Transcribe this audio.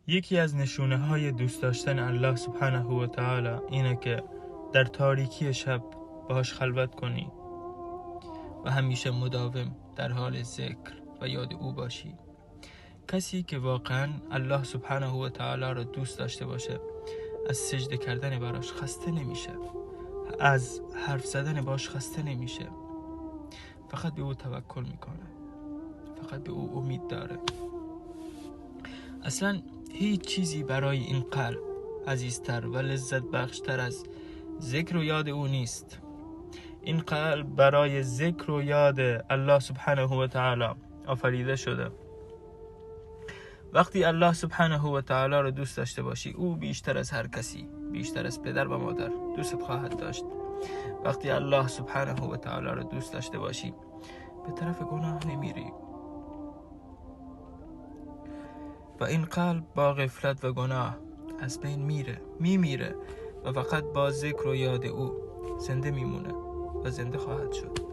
یکی از نشونه های دوست داشتن الله سبحانه و تعالی اینه که در تاریکی شب باهاش خلوت کنی و همیشه مداوم در حال ذکر و یاد او باشی. کسی که واقعا الله سبحانه و تعالی رو دوست داشته باشه از سجده کردن براش خسته نمیشه، از حرف زدن باش خسته نمیشه، فقط به او توکل میکنه، فقط به او امید داره. اصلا هیچ چیزی برای این قلب عزیزتر و لذت بخشتر از ذکر و یاد او نیست. این قلب برای ذکر و یاد الله سبحانه و تعالی آفریده شده. وقتی الله سبحانه و تعالی رو دوست داشته باشی، او بیشتر از هر کسی، بیشتر از پدر و مادر دوست خواهد داشت. وقتی الله سبحانه و تعالی رو دوست داشته باشی، به طرف گناه نمیری و این قلب با غفلت و گناه از بین میمیره و فقط با ذکر و یاد او زنده میمونه و زنده خواهد شد.